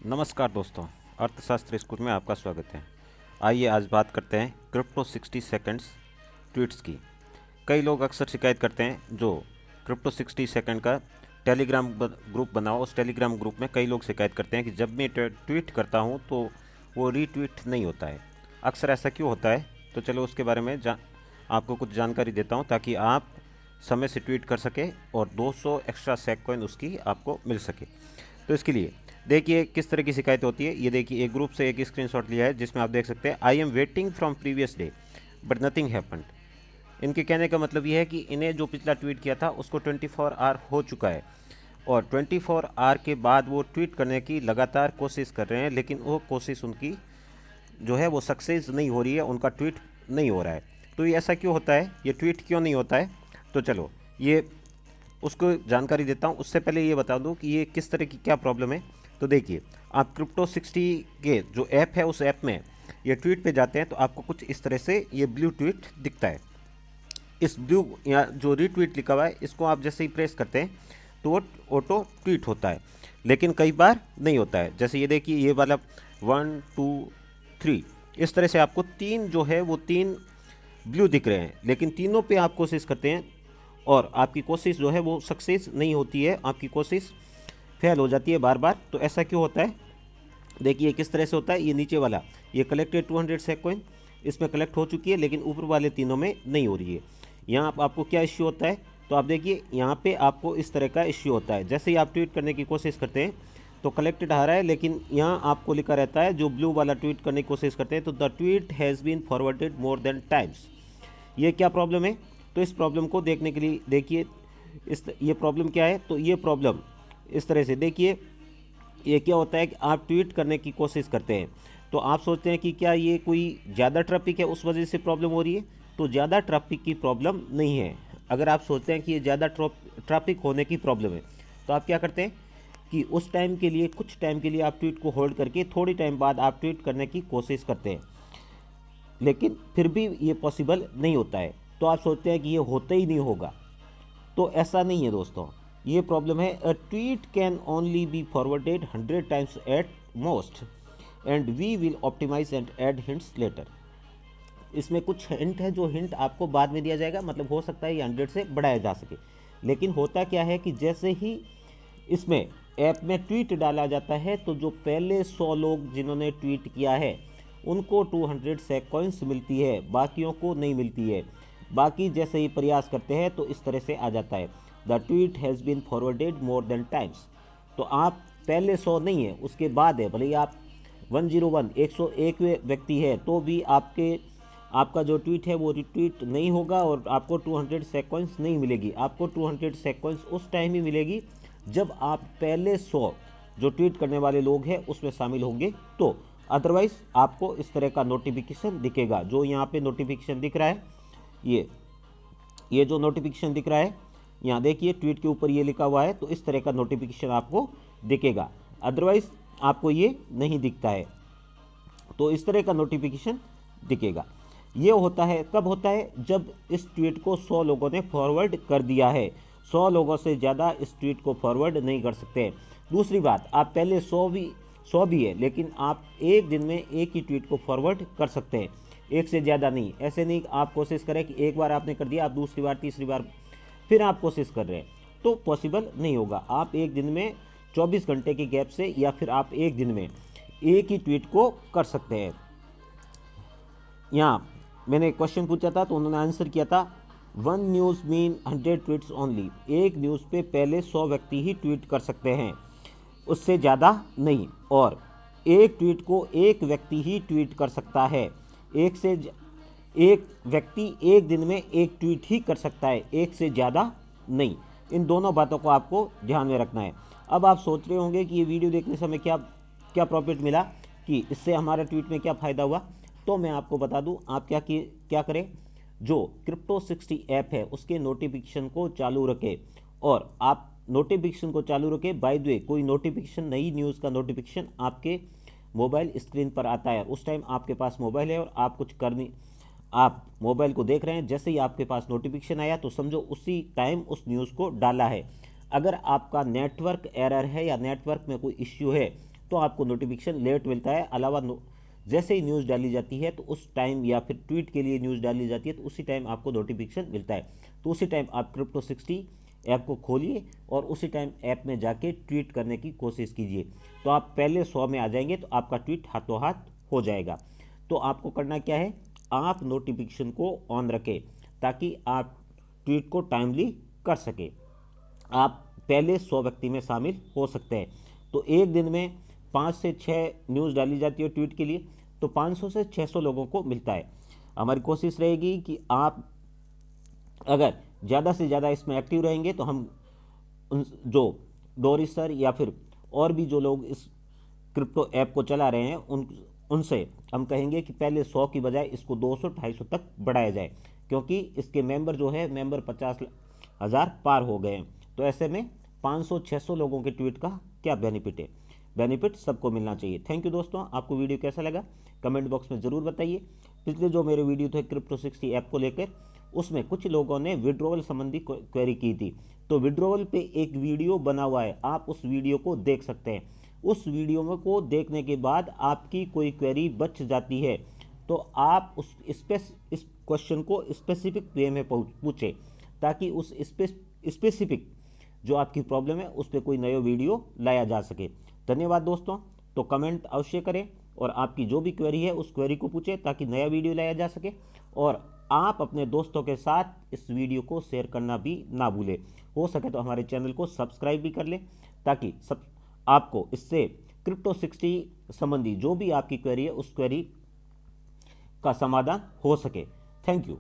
नमस्कार दोस्तों, अर्थशास्त्र स्कूल में आपका स्वागत है। आइए आज बात करते हैं क्रिप्टो 60 सेकंड्स ट्वीट्स की। कई लोग अक्सर शिकायत करते हैं जो क्रिप्टो 60 सेकंड का टेलीग्राम ग्रुप बना हो, उस टेलीग्राम ग्रुप में कई लोग शिकायत करते हैं कि जब मैं ट्वीट करता हूं तो वो रीट्वीट नहीं होता है। अक्सर ऐसा क्यों होता है, तो चलो उसके बारे में आपको कुछ जानकारी देता हूं ताकि आप समय से ट्वीट कर सके और 200 एक्स्ट्रा सेकंड उसकी आपको मिल सके। तो इसके लिए देखिए किस तरह की शिकायत होती है। ये देखिए एक ग्रुप से एक स्क्रीनशॉट लिया है जिसमें आप देख सकते हैं I am waiting from previous day but nothing happened. इनके कहने का मतलब ये है कि इन्हें जो पिछला ट्वीट किया था उसको 24 आवर हो चुका है और 24 आवर के बाद वो ट्वीट करने की लगातार कोशिश कर रहे हैं, लेकिन वो कोशिश उनकी जो है वो सक्सेस नहीं हो रही है, उनका ट्वीट नहीं हो रहा है। तो ये ऐसा क्यों होता है, ये ट्वीट क्यों नहीं होता है, तो चलो ये उसको जानकारी देता हूँ। उससे पहले ये बता दूँ कि ये किस तरह की क्या प्रॉब्लम है। तो देखिए आप क्रिप्टो 60 के जो ऐप है उस ऐप में ये ट्वीट पे जाते हैं तो आपको कुछ इस तरह से ये ब्लू ट्वीट दिखता है। इस ब्लू या जो रीट्वीट लिखा हुआ है इसको आप जैसे ही प्रेस करते हैं तो वो ऑटो ट्वीट होता है, लेकिन कई बार नहीं होता है। जैसे ये देखिए ये वाला 1 2 3 इस तरह से आपको तीन जो है वो तीन ब्लू दिख रहे हैं, लेकिन तीनों पे आप कोशिश करते हैं और आपकी कोशिश जो है वो सक्सेस नहीं होती है, आपकी कोशिश फेल हो जाती है बार बार। तो ऐसा क्यों होता है, देखिए किस तरह से होता है। ये नीचे वाला ये कलेक्टेड 200 सेकंड इसमें कलेक्ट हो चुकी है, लेकिन ऊपर वाले तीनों में नहीं हो रही है। यहाँ आपको क्या इश्यू होता है, तो आप देखिए यहाँ पे आपको इस तरह का इश्यू होता है। जैसे ही आप ट्वीट करने की कोशिश करते हैं तो कलेक्टेड आ रहा है, लेकिन यहाँ आपको लिखा रहता है जो ब्लू वाला ट्वीट करने की कोशिश करते हैं तो the tweet has been forwarded more than times. ये क्या प्रॉब्लम है, तो इस प्रॉब्लम को देखने के लिए देखिए ये प्रॉब्लम क्या है। तो ये प्रॉब्लम इस तरह से देखिए, ये क्या होता है कि आप ट्वीट करने की कोशिश करते हैं तो आप सोचते हैं कि क्या ये कोई ज़्यादा ट्रैफिक है उस वजह से प्रॉब्लम हो रही है, तो ज़्यादा ट्रैफिक की प्रॉब्लम नहीं है। अगर आप सोचते हैं कि ये ज़्यादा ट्रैफिक होने की प्रॉब्लम है तो आप क्या करते हैं कि उस टाइम के लिए कुछ टाइम के लिए आप ट्वीट को होल्ड करके थोड़ी टाइम बाद आप ट्वीट करने की कोशिश करते हैं, लेकिन फिर भी ये पॉसिबल नहीं होता है। तो आप सोचते हैं कि ये होता ही नहीं होगा, तो ऐसा नहीं है दोस्तों। ये प्रॉब्लम है a tweet can only be forwarded 100 times at most and we will optimise and add hints later. इसमें कुछ हिंट है, जो हिंट आपको बाद में दिया जाएगा, मतलब हो सकता है ये 100 से बढ़ाया जा सके। लेकिन होता क्या है कि जैसे ही इसमें ऐप में ट्वीट डाला जाता है तो जो पहले 100 लोग जिन्होंने ट्वीट किया है उनको 200 सेकंड्स मिलती है, बाकियों को नहीं मिलती है। बाकी जैसे ही प्रयास करते हैं तो इस तरह से आ जाता है the tweet has been forwarded more than times. तो आप पहले 100 नहीं है, उसके बाद है, भले ही आप 101 101 व्यक्ति है तो भी आपका जो ट्वीट है वो रिट्वीट नहीं होगा और आपको 200 सेकंड्स नहीं मिलेगी। आपको 200 सेकंड्स उस टाइम ही मिलेगी जब आप पहले 100 जो ट्वीट करने वाले लोग हैं उसमें शामिल होंगे, तो अदरवाइज आपको इस तरह का नोटिफिकेशन दिखेगा। जो यहाँ पे नोटिफिकेशन दिख रहा है, ये जो नोटिफिकेशन दिख रहा है यहाँ देखिए ट्वीट के ऊपर ये लिखा हुआ है, तो इस तरह का नोटिफिकेशन आपको दिखेगा, अदरवाइज आपको ये नहीं दिखता है। तो इस तरह का नोटिफिकेशन दिखेगा। ये होता है कब होता है, जब इस ट्वीट को 100 लोगों ने फॉरवर्ड कर दिया है। 100 लोगों से ज़्यादा इस ट्वीट को फॉरवर्ड नहीं कर सकते। दूसरी बात, आप पहले 100 भी है, लेकिन आप एक दिन में एक ही ट्वीट को फॉरवर्ड कर सकते हैं, एक से ज़्यादा नहीं। ऐसे नहीं आप कोशिश करें कि एक बार आपने कर दिया, आप दूसरी बार तीसरी बार फिर आप कोशिश कर रहे हैं, तो पॉसिबल नहीं होगा। आप एक दिन में 24 घंटे के गैप से या फिर आप एक दिन में एक ही ट्वीट को कर सकते हैं। यहाँ मैंने क्वेश्चन पूछा था तो उन्होंने आंसर किया था 1 न्यूज़ मीन 100 ट्वीट्स ओनली। एक न्यूज़ पे पहले 100 व्यक्ति ही ट्वीट कर सकते हैं, उससे ज़्यादा नहीं। और एक ट्वीट को एक व्यक्ति ही ट्वीट कर सकता है, एक व्यक्ति एक दिन में एक ट्वीट ही कर सकता है, एक से ज़्यादा नहीं। इन दोनों बातों को आपको ध्यान में रखना है। अब आप सोच रहे होंगे कि ये वीडियो देखने समय क्या क्या प्रॉफिट मिला, कि इससे हमारे ट्वीट में क्या फ़ायदा हुआ। तो मैं आपको बता दूं, आप क्या करें, जो क्रिप्टो 60 ऐप है उसके नोटिफिकेशन को चालू रखें, और आप नोटिफिकेशन को चालू रखें। बाय द वे, कोई नोटिफिकेशन नई न्यूज़ का नोटिफिकेशन आपके मोबाइल स्क्रीन पर आता है, उस टाइम आपके पास मोबाइल है और आप मोबाइल को देख रहे हैं, जैसे ही आपके पास नोटिफिकेशन आया तो समझो उसी टाइम उस न्यूज़ को डाला है। अगर आपका नेटवर्क एरर है या नेटवर्क में कोई इश्यू है तो आपको नोटिफिकेशन लेट मिलता है। अलावा जैसे ही न्यूज़ डाली जाती है तो उस टाइम, या फिर ट्वीट के लिए न्यूज़ डाली जाती है तो उसी टाइम आपको नोटिफिकेशन मिलता है। तो उसी टाइम आप Crypto60 ऐप को खोलिए और उसी टाइम ऐप में जाके ट्वीट करने की कोशिश कीजिए। तो आप पहले 100 में आ जाएंगे, तो आपका ट्वीट हाथों हाथ हो जाएगा। तो आपको करना क्या है, आप नोटिफिकेशन को ऑन रखें ताकि आप ट्वीट को टाइमली कर सके। आप पहले 100 व्यक्ति में शामिल हो सकते हैं। तो एक दिन में 5 से 6 न्यूज़ डाली जाती है ट्वीट के लिए, तो 500 से 600 लोगों को मिलता है। हमारी कोशिश रहेगी कि आप अगर ज़्यादा से ज़्यादा इसमें एक्टिव रहेंगे तो हम उन जो डोरी सर या फिर और भी जो लोग इस क्रिप्टो ऐप को चला रहे हैं उनसे हम कहेंगे कि पहले 100 की बजाय इसको 200-250 तक बढ़ाया जाए, क्योंकि इसके मेंबर जो है, मेंबर 50,000 पार हो गए हैं। तो ऐसे में 500-600 लोगों के ट्वीट का क्या बेनिफिट है। बेनिफिट सबको मिलना चाहिए। थैंक यू दोस्तों, आपको वीडियो कैसा लगा कमेंट बॉक्स में ज़रूर बताइए। पिछले जो मेरे वीडियो थे Crypto60 ऐप को लेकर, उसमें कुछ लोगों ने विड्रॉवल संबंधी क्वेरी की थी। तो विड्रॉवल पे एक वीडियो बना हुआ है, आप उस वीडियो को देख सकते हैं। उस वीडियो में को देखने के बाद आपकी कोई क्वेरी बच जाती है तो आप इस क्वेश्चन को स्पेसिफिक वे में पूछें, ताकि उस स्पेसिफिक जो आपकी प्रॉब्लम है उस पर कोई नया वीडियो लाया जा सके। धन्यवाद दोस्तों। तो कमेंट अवश्य करें और आपकी जो भी क्वेरी है उस क्वेरी को पूछें ताकि नया वीडियो लाया जा सके। और आप अपने दोस्तों के साथ इस वीडियो को शेयर करना भी ना भूलें। हो सके तो हमारे चैनल को सब्सक्राइब भी कर लें, ताकि आपको इससे Crypto60 संबंधी जो भी आपकी क्वेरी है उस क्वेरी का समाधान हो सके। Thank you.